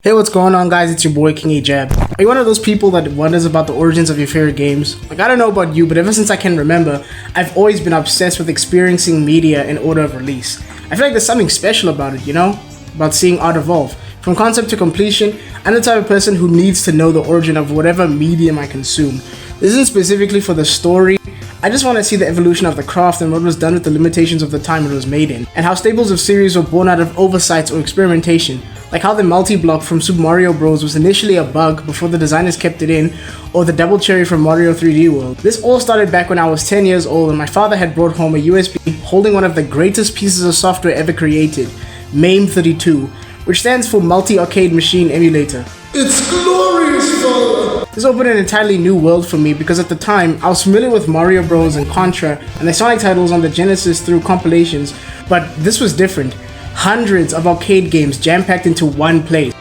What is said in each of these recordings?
Hey, what's going on, guys? It's your boy King Ajab. Are you one of those people that wonders about the origins of your favorite games? Like, I don't know about you, but ever since I can remember, I've always been obsessed with experiencing media in order of release. I feel like there's something special about it, you know? About seeing art evolve. From concept to completion, I'm the type of person who needs to know the origin of whatever medium I consume. This isn't specifically for the story. I just want to see the evolution of the craft and what was done with the limitations of the time it was made in, and how staples of series were born out of oversights or experimentation, like how the multi-block from Super Mario Bros. Was initially a bug before the designers kept it in, or the double cherry from Mario 3D World. This all started back when I was 10 years old and my father had brought home a USB holding one of the greatest pieces of software ever created, MAME32, which stands for Multi-Arcade Machine Emulator. It's glorious, father! This opened an entirely new world for me because at the time, I was familiar with Mario Bros. And Contra and the Sonic titles on the Genesis through compilations, but this was different. Hundreds of arcade games jam-packed into one place.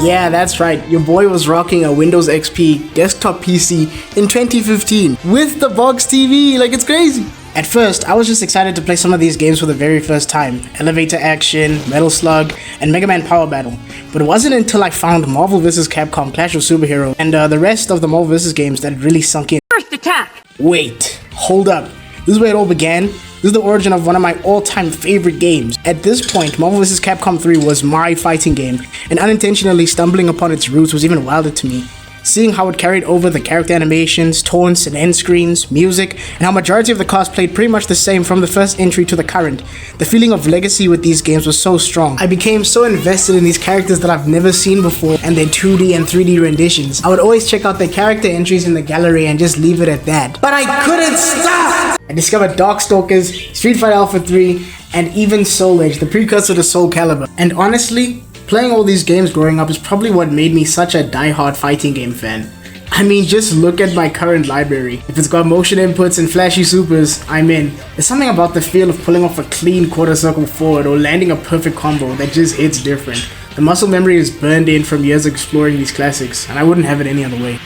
Yeah, that's right, your boy was rocking a Windows XP desktop PC in 2015 with the box TV, like it's crazy. At first, I was just excited to play some of these games for the very first time. Elevator Action, Metal Slug, and Mega Man Power Battle. But it wasn't until I found Marvel vs. Capcom Clash of Superheroes and the rest of the Marvel vs. games that it really sunk in. First attack! Wait, hold up. This is where it all began. This is the origin of one of my all-time favorite games. At this point, Marvel vs. Capcom 3 was my fighting game, and unintentionally stumbling upon its roots was even wilder to me. Seeing how it carried over the character animations, taunts and end screens, music, and how majority of the cast played pretty much the same from the first entry to the current, the feeling of legacy with these games was so strong. I became so invested in these characters that I've never seen before and their 2D and 3D renditions. I would always check out their character entries in the gallery and just leave it at that. But I couldn't stop! I discovered Darkstalkers, Street Fighter Alpha 3, and even Soul Edge, the precursor to Soul Calibur. And honestly, playing all these games growing up is probably what made me such a die-hard fighting game fan. I mean, just look at my current library. If it's got motion inputs and flashy supers, I'm in. There's something about the feel of pulling off a clean quarter circle forward or landing a perfect combo that just hits different. The muscle memory is burned in from years of exploring these classics, and I wouldn't have it any other way.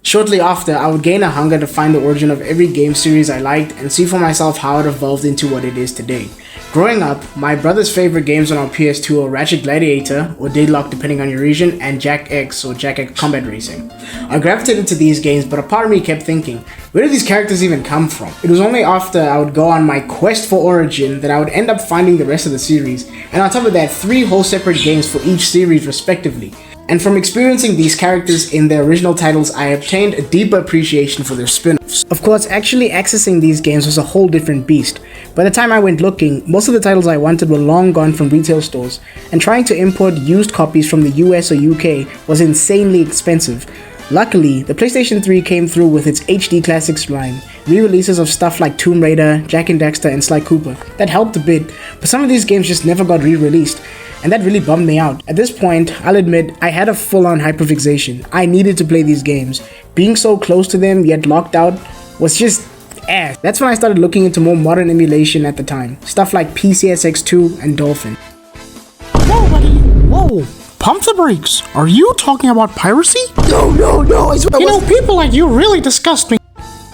Shortly after, I would gain a hunger to find the origin of every game series I liked and see for myself how it evolved into what it is today. Growing up, my brother's favorite games on our PS2 were Ratchet Gladiator, or Deadlock depending on your region, and Jak X, or Jak X Combat Racing. I gravitated to these games, but a part of me kept thinking, where did these characters even come from? It was only after I would go on my quest for origin that I would end up finding the rest of the series, and on top of that, 3 whole separate games for each series respectively. And from experiencing these characters in their original titles, I obtained a deeper appreciation for their spin-offs. Of course, actually accessing these games was a whole different beast. By the time I went looking, most of the titles I wanted were long gone from retail stores, and trying to import used copies from the US or UK was insanely expensive. Luckily, the PlayStation 3 came through with its HD Classics line, re-releases of stuff like Tomb Raider, Jak and Daxter, and Sly Cooper. That helped a bit, but some of these games just never got re-released, and that really bummed me out. At this point, I'll admit, I had a full-on hyperfixation. I needed to play these games. Being so close to them, yet locked out, was just ass. That's when I started looking into more modern emulation at the time. Stuff like PCSX2 and Dolphin. Whoa, buddy! Whoa! Pump the brakes! Are you talking about piracy? No, I swear. You know, people like you really disgust me.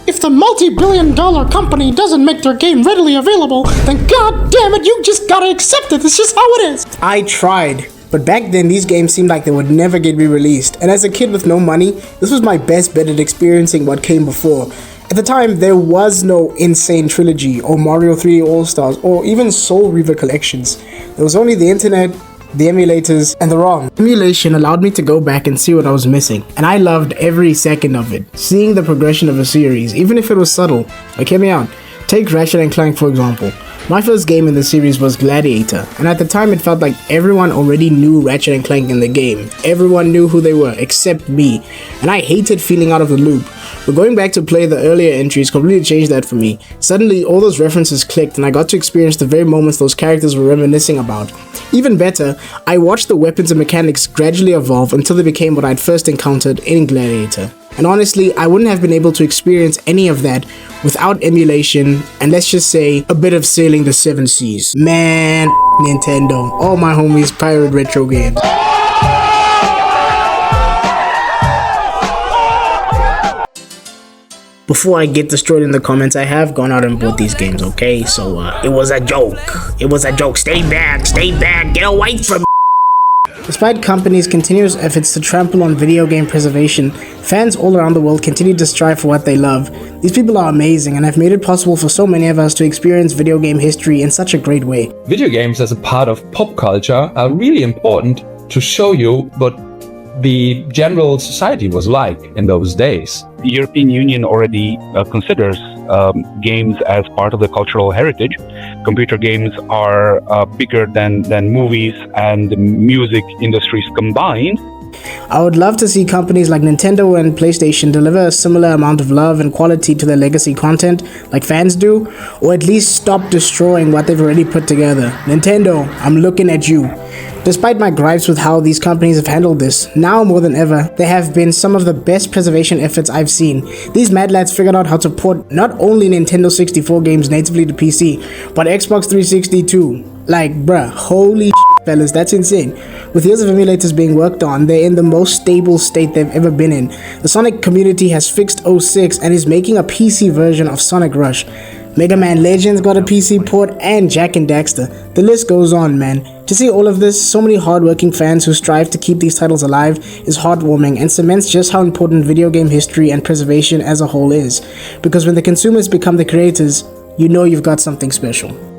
If the multi-billion-dollar company doesn't make their game readily available, then god damn it, you just gotta accept it. It's just how it is. I tried, but back then these games seemed like they would never get re-released, and as a kid with no money, this was my best bet at experiencing what came before. At the time, there was no Insane Trilogy, or Mario 3D All-Stars, or even Soul Reaver collections. There was only the internet, the emulators, and the ROM. Emulation allowed me to go back and see what I was missing, and I loved every second of it. Seeing the progression of a series, even if it was subtle. Like, hear me out. Take Ratchet & Clank for example. My first game in the series was Gladiator, and at the time it felt like everyone already knew Ratchet & Clank in the game. Everyone knew who they were, except me, and I hated feeling out of the loop. But going back to play the earlier entries completely changed that for me. Suddenly, all those references clicked and I got to experience the very moments those characters were reminiscing about. Even better, I watched the weapons and mechanics gradually evolve until they became what I'd first encountered in Gladiator. And honestly, I wouldn't have been able to experience any of that without emulation and, let's just say, a bit of sailing the 7 seas. Man, Nintendo. All my homies pirate retro games. before I get destroyed in the comments, I have gone out and bought these games, okay? So, it was a joke. It was a joke. Stay back, get away from me. Despite companies' continuous efforts to trample on video game preservation, fans all around the world continue to strive for what they love. These people are amazing and have made it possible for so many of us to experience video game history in such a great way. Video games as a part of pop culture are really important to show you what the general society was like in those days. The European Union already considers games as part of the cultural heritage. Computer games are bigger than movies and the music industries combined. I would love to see companies like Nintendo and PlayStation deliver a similar amount of love and quality to their legacy content like fans do, or at least stop destroying what they've already put together. Nintendo, I'm looking at you. Despite my gripes with how these companies have handled this, now more than ever, there have been some of the best preservation efforts I've seen. These mad lads figured out how to port not only Nintendo 64 games natively to PC, but Xbox 360 too. Like, bruh, holy shit, fellas, that's insane. With years of emulators being worked on, they're in the most stable state they've ever been in. The Sonic community has fixed 06 and is making a PC version of Sonic Rush. Mega Man Legends got a PC port, and Jak and Daxter. The list goes on, man. To see all of this, so many hardworking fans who strive to keep these titles alive is heartwarming and cements just how important video game history and preservation as a whole is. Because when the consumers become the creators, you know you've got something special.